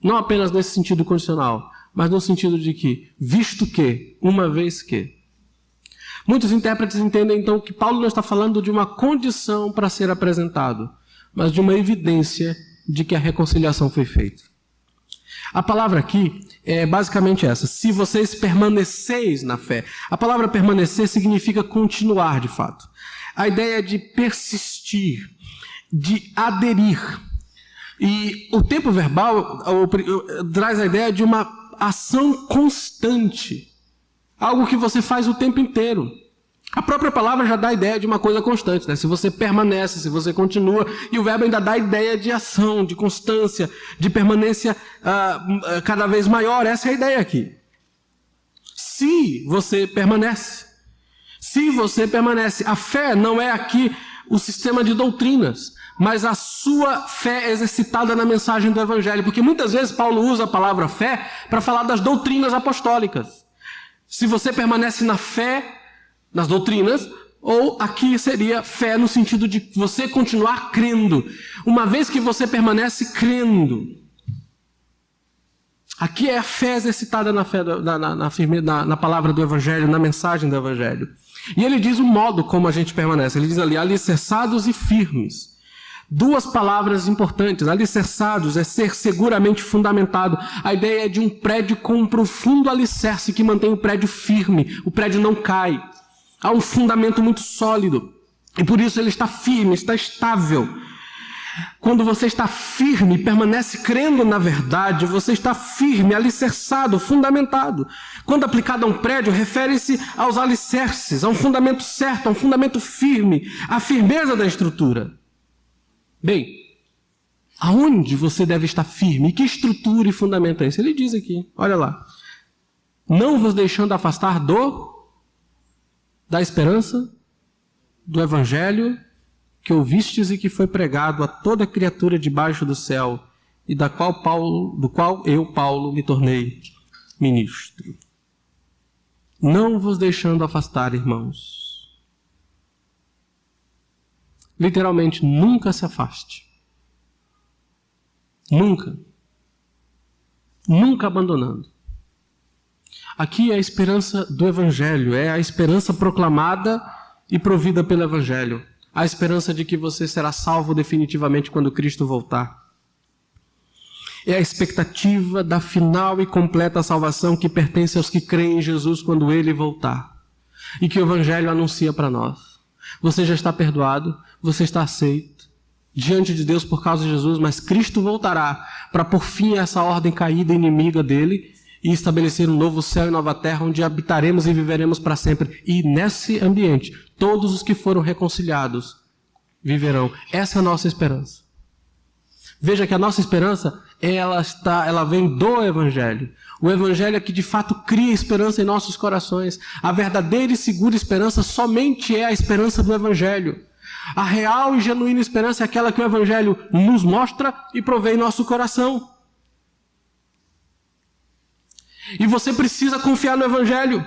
não apenas nesse sentido condicional, mas no sentido de que, visto que, uma vez que. Muitos intérpretes entendem então que Paulo não está falando de uma condição para ser apresentado, mas de uma evidência de que a reconciliação foi feita. A palavra aqui é basicamente essa, se vocês permaneceis na fé. A palavra permanecer significa continuar de fato. A ideia é de persistir, de aderir. E o tempo verbal traz a ideia de uma ação constante. Algo que você faz o tempo inteiro. A própria palavra já dá a ideia de uma coisa constante, né? Se você permanece, se você continua, e o verbo ainda dá a ideia de ação, de constância, de permanência cada vez maior. Essa é a ideia aqui. Se você permanece, Se você permanece. A fé não é aqui o sistema de doutrinas, mas a sua fé exercitada na mensagem do Evangelho. Porque muitas vezes Paulo usa a palavra fé para falar das doutrinas apostólicas. Se você permanece na fé, nas doutrinas, ou aqui seria fé no sentido de você continuar crendo. Uma vez que você permanece crendo. Aqui é a fé exercitada na, fé, na palavra do Evangelho, na mensagem do Evangelho. E ele diz o modo como a gente permanece. Ele diz ali, alicerçados e firmes. Duas palavras importantes. Alicerçados é ser seguramente fundamentado. A ideia é de um prédio com um profundo alicerce que mantém o prédio firme. O prédio não cai. Há um fundamento muito sólido. E por isso ele está firme, está estável. Quando você está firme, permanece crendo na verdade, você está firme, alicerçado, fundamentado. Quando aplicado a um prédio, refere-se aos alicerces, a um fundamento certo, a um fundamento firme, a firmeza da estrutura. Bem, aonde você deve estar firme? Que estrutura e fundamento é esse? Ele diz aqui, olha lá. Não vos deixando afastar da esperança, do Evangelho que ouvistes e que foi pregado a toda criatura debaixo do céu, e do qual eu, Paulo, me tornei ministro. Não vos deixando afastar, irmãos. Literalmente, nunca se afaste. Nunca. Nunca abandonando. Aqui é a esperança do Evangelho, é a esperança proclamada e provida pelo Evangelho. A esperança de que você será salvo definitivamente quando Cristo voltar. É a expectativa da final e completa salvação que pertence aos que creem em Jesus quando Ele voltar. E que o Evangelho anuncia para nós. Você já está perdoado, você está aceito diante de Deus por causa de Jesus, mas Cristo voltará para pôr fim a essa ordem caída inimiga dele e estabelecer um novo céu e nova terra onde habitaremos e viveremos para sempre. E nesse ambiente, todos os que foram reconciliados viverão. Essa é a nossa esperança. Veja que a nossa esperança, ela vem do Evangelho. O Evangelho é que de fato cria esperança em nossos corações. A verdadeira e segura esperança somente é a esperança do Evangelho. A real e genuína esperança é aquela que o Evangelho nos mostra e provê em nosso coração. E você precisa confiar no Evangelho.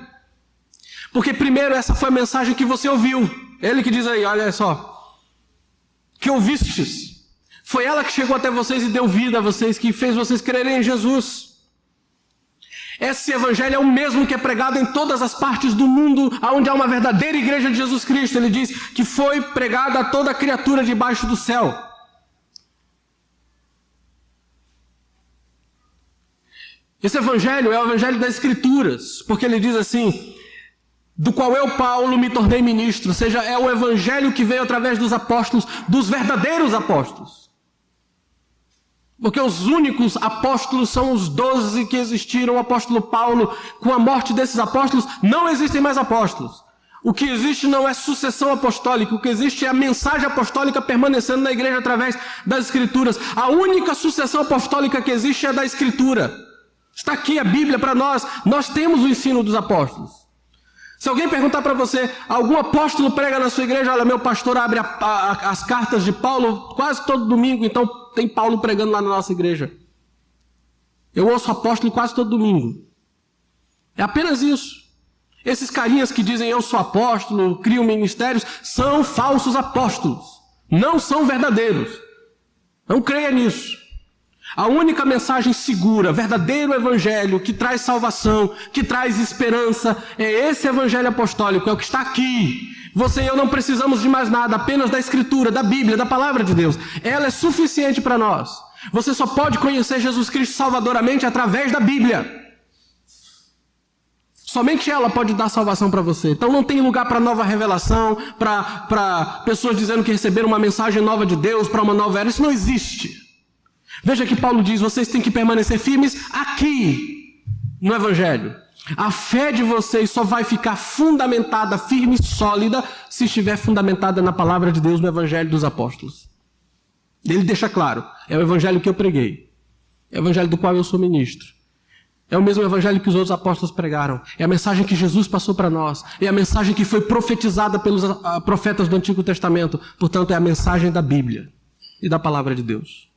Porque primeiro essa foi a mensagem que você ouviu. Ele que diz aí, olha só. Que ouvistes. Foi ela que chegou até vocês e deu vida a vocês, que fez vocês crerem em Jesus. Esse Evangelho é o mesmo que é pregado em todas as partes do mundo, onde há uma verdadeira igreja de Jesus Cristo. Ele diz que foi pregado a toda criatura debaixo do céu. Esse Evangelho é o Evangelho das Escrituras, porque ele diz assim, do qual eu, Paulo, me tornei ministro, ou seja, é o Evangelho que veio através dos apóstolos, dos verdadeiros apóstolos. Porque os únicos apóstolos são os 12 que existiram, o apóstolo Paulo. Com a morte desses apóstolos, não existem mais apóstolos. O que existe não é sucessão apostólica, o que existe é a mensagem apostólica permanecendo na igreja através das Escrituras. A única sucessão apostólica que existe é da Escritura. Está aqui a Bíblia para nós, nós temos o ensino dos apóstolos. Se alguém perguntar para você, algum apóstolo prega na sua igreja, olha, meu pastor abre as cartas de Paulo quase todo domingo, então tem Paulo pregando lá na nossa igreja. Eu ouço apóstolo quase todo domingo. É apenas isso. Esses carinhas que dizem eu sou apóstolo, criam ministérios, são falsos apóstolos. Não são verdadeiros. Não creia nisso. A única mensagem segura, verdadeiro evangelho, que traz salvação, que traz esperança, é esse evangelho apostólico, é o que está aqui. Você e eu não precisamos de mais nada, apenas da Escritura, da Bíblia, da Palavra de Deus. Ela é suficiente para nós. Você só pode conhecer Jesus Cristo salvadoramente através da Bíblia. Somente ela pode dar salvação para você. Então não tem lugar para nova revelação, para pessoas dizendo que receberam uma mensagem nova de Deus, para uma nova era. Isso não existe. Veja que Paulo diz, vocês têm que permanecer firmes aqui, no Evangelho. A fé de vocês só vai ficar fundamentada, firme e sólida, se estiver fundamentada na palavra de Deus, no Evangelho dos Apóstolos. Ele deixa claro, é o Evangelho que eu preguei. É o Evangelho do qual eu sou ministro. É o mesmo evangelho que os outros apóstolos pregaram. É a mensagem que Jesus passou para nós. É a mensagem que foi profetizada pelos profetas do Antigo Testamento. Portanto, é a mensagem da Bíblia e da palavra de Deus.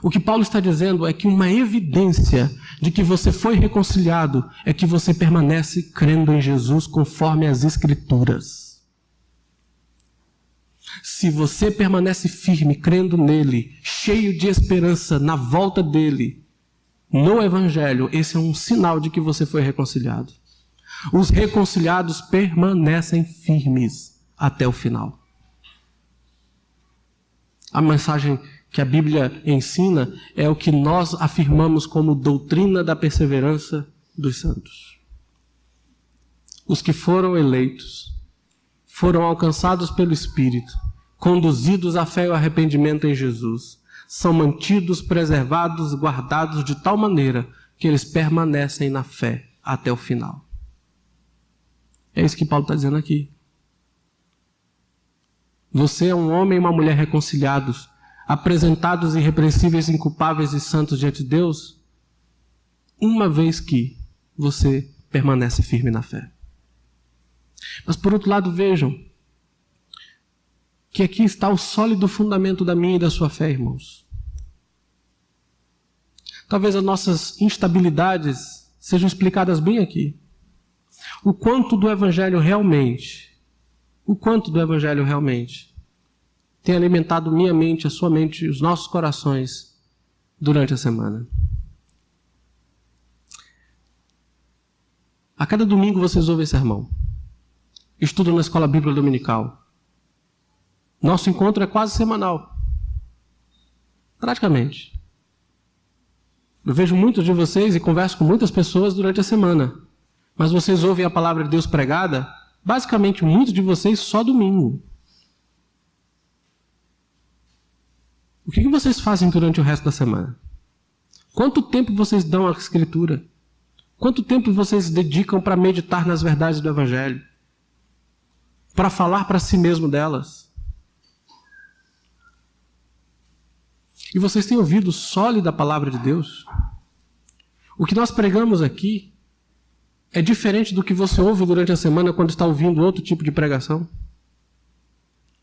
O que Paulo está dizendo é que uma evidência de que você foi reconciliado é que você permanece crendo em Jesus conforme as Escrituras. Se você permanece firme, crendo nele, cheio de esperança na volta dele, no Evangelho, esse é um sinal de que você foi reconciliado. Os reconciliados permanecem firmes até o final. A mensagem que a Bíblia ensina é o que nós afirmamos como doutrina da perseverança dos santos. Os que foram eleitos, foram alcançados pelo Espírito, conduzidos à fé e ao arrependimento em Jesus, são mantidos, preservados, guardados de tal maneira que eles permanecem na fé até o final. É isso que Paulo está dizendo aqui. Você é um homem e uma mulher reconciliados, apresentados irrepreensíveis, inculpáveis e santos diante de Deus, uma vez que você permanece firme na fé. Mas por outro lado, vejam que aqui está o sólido fundamento da minha e da sua fé, irmãos. Talvez as nossas instabilidades sejam explicadas bem aqui. O quanto do Evangelho realmente tem alimentado minha mente, a sua mente, os nossos corações durante a semana. A cada domingo vocês ouvem sermão. Estudam na escola bíblica dominical. Nosso encontro é quase semanal. Praticamente. Eu vejo muitos de vocês e converso com muitas pessoas durante a semana. Mas vocês ouvem a palavra de Deus pregada, basicamente muitos de vocês só domingo. O que vocês fazem durante o resto da semana? Quanto tempo vocês dão à Escritura? Quanto tempo vocês dedicam para meditar nas verdades do Evangelho? Para falar para si mesmo delas? E vocês têm ouvido sólida a palavra de Deus? O que nós pregamos aqui é diferente do que você ouve durante a semana quando está ouvindo outro tipo de pregação?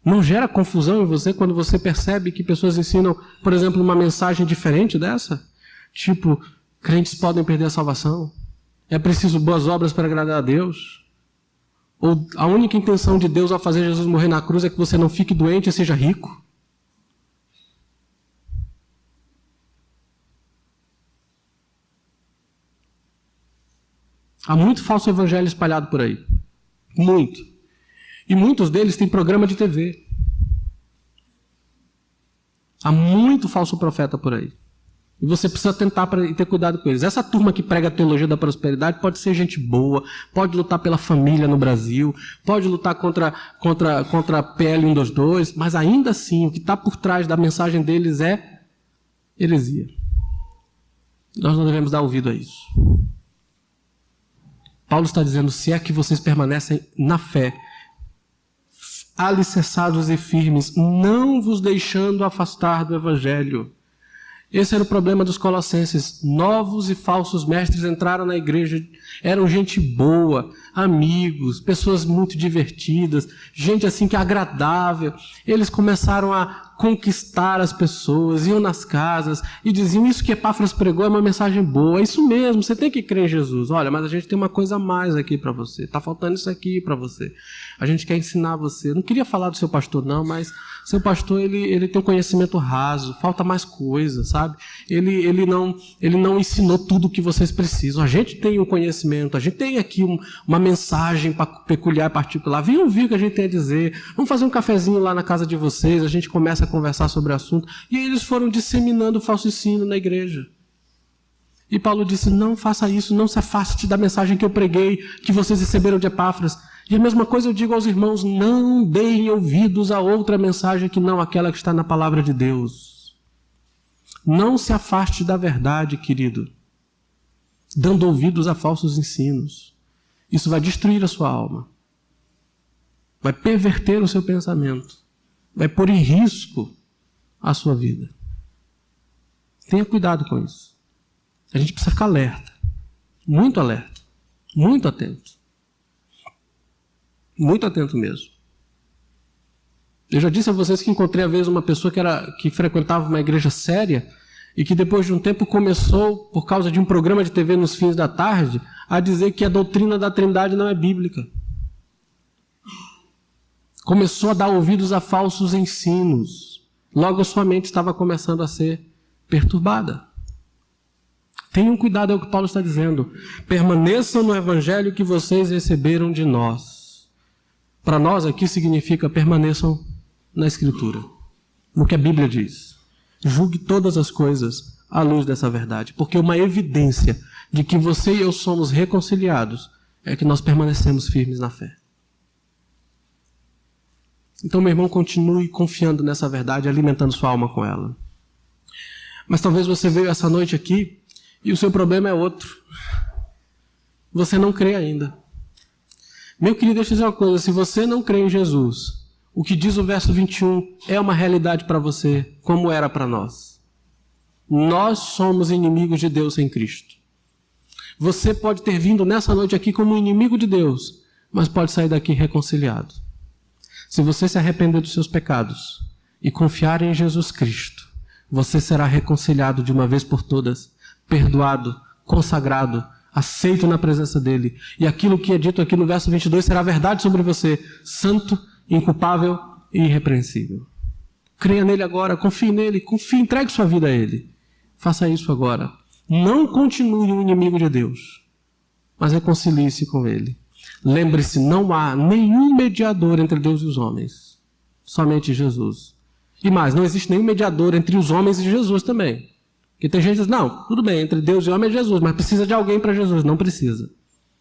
Não gera confusão em você quando você percebe que pessoas ensinam, por exemplo, uma mensagem diferente dessa? Tipo, crentes podem perder a salvação? É preciso boas obras para agradar a Deus? Ou a única intenção de Deus ao fazer Jesus morrer na cruz é que você não fique doente e seja rico? Há muito falso evangelho espalhado por aí. Muito. E muitos deles têm programa de TV. Há muito falso profeta por aí. E você precisa tentar e ter cuidado com eles. Essa turma que prega a teologia da prosperidade pode ser gente boa, pode lutar pela família no Brasil, pode lutar contra a PL 122, mas ainda assim o que está por trás da mensagem deles é heresia. Nós não devemos dar ouvido a isso. Paulo está dizendo, se é que vocês permanecem na fé, alicerçados e firmes, não vos deixando afastar do Evangelho. Esse era o problema dos colossenses. Novos e falsos mestres entraram na igreja, eram gente boa, amigos, pessoas muito divertidas, gente assim que é agradável. Eles começaram a conquistar as pessoas, iam nas casas e diziam, isso que Epáfras pregou é uma mensagem boa, é isso mesmo, você tem que crer em Jesus. Olha, mas a gente tem uma coisa a mais aqui para você, está faltando isso aqui para você. A gente quer ensinar você. Eu não queria falar do seu pastor não, mas seu pastor ele tem um conhecimento raso, falta mais coisa, sabe? Ele não ensinou tudo o que vocês precisam. A gente tem um conhecimento, a gente tem aqui uma mensagem peculiar, particular. Venham ouvir o que a gente tem a dizer. Vamos fazer um cafezinho lá na casa de vocês, a gente começa a conversar sobre o assunto. E aí eles foram disseminando o falso ensino na igreja. E Paulo disse, não faça isso, não se afaste da mensagem que eu preguei, que vocês receberam de Epáfras. E a mesma coisa eu digo aos irmãos, não deem ouvidos a outra mensagem que não aquela que está na palavra de Deus. Não se afaste da verdade, querido, dando ouvidos a falsos ensinos. Isso vai destruir a sua alma. Vai perverter o seu pensamento. Vai pôr em risco a sua vida. Tenha cuidado com isso. A gente precisa ficar alerta, muito atento. Muito atento mesmo. Eu já disse a vocês que encontrei, às vezes, uma pessoa que frequentava uma igreja séria e que depois de um tempo começou, por causa de um programa de TV nos fins da tarde, a dizer que a doutrina da Trindade não é bíblica. Começou a dar ouvidos a falsos ensinos. Logo a sua mente estava começando a ser perturbada. Tenham cuidado, é o que Paulo está dizendo. Permaneçam no evangelho que vocês receberam de nós. Para nós aqui significa permaneçam na Escritura, no que a Bíblia diz. Julgue todas as coisas à luz dessa verdade, porque uma evidência de que você e eu somos reconciliados é que nós permanecemos firmes na fé. Então, meu irmão, continue confiando nessa verdade, alimentando sua alma com ela. Mas talvez você veio essa noite aqui e o seu problema é outro. Você não crê ainda. Meu querido, deixa eu dizer uma coisa. Se você não crê em Jesus, o que diz o verso 21 é uma realidade para você, como era para nós. Nós somos inimigos de Deus em Cristo. Você pode ter vindo nessa noite aqui como inimigo de Deus, mas pode sair daqui reconciliado. Se você se arrepender dos seus pecados e confiar em Jesus Cristo, você será reconciliado de uma vez por todas, perdoado, consagrado, aceito na presença dele. E aquilo que é dito aqui no verso 22 será verdade sobre você, santo, inculpável e irrepreensível. Creia nele agora, confie nele, entregue sua vida a ele. Faça isso agora. Não continue um inimigo de Deus, mas reconcilie-se com ele. Lembre-se, não há nenhum mediador entre Deus e os homens, somente Jesus. E mais, não existe nenhum mediador entre os homens e Jesus também. Porque tem gente que diz, não, tudo bem, entre Deus e homem é Jesus, mas precisa de alguém para Jesus. Não precisa.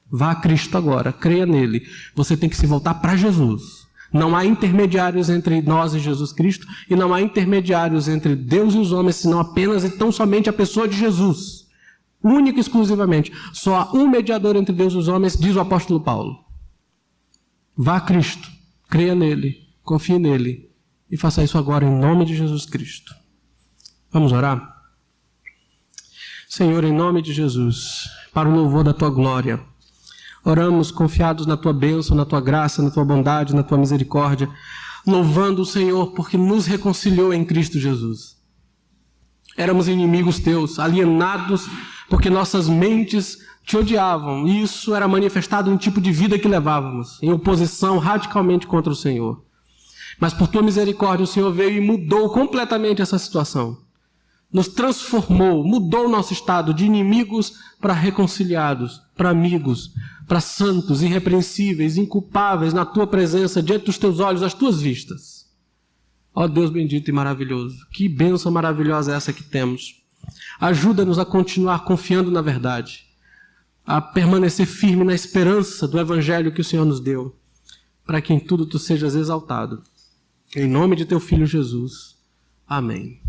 Vá a Cristo agora, creia nele. Você tem que se voltar para Jesus. Não há intermediários entre nós e Jesus Cristo, e não há intermediários entre Deus e os homens, senão apenas e tão somente a pessoa de Jesus. Única e exclusivamente. Só há um mediador entre Deus e os homens, diz o apóstolo Paulo. Vá a Cristo, creia nele, confie nele, e faça isso agora em nome de Jesus Cristo. Vamos orar? Senhor, em nome de Jesus, para o louvor da tua glória, oramos confiados na tua bênção, na tua graça, na tua bondade, na tua misericórdia, louvando o Senhor porque nos reconciliou em Cristo Jesus. Éramos inimigos teus, alienados porque nossas mentes te odiavam, e isso era manifestado no tipo de vida que levávamos, em oposição radicalmente contra o Senhor. Mas por tua misericórdia o Senhor veio e mudou completamente essa situação. Nos transformou, mudou o nosso estado de inimigos para reconciliados, para amigos, para santos, irrepreensíveis, inculpáveis na tua presença, diante dos teus olhos, às tuas vistas. Ó Deus bendito e maravilhoso, que bênção maravilhosa é essa que temos. Ajuda-nos a continuar confiando na verdade, a permanecer firme na esperança do evangelho que o Senhor nos deu, para que em tudo tu sejas exaltado. Em nome de teu Filho Jesus. Amém.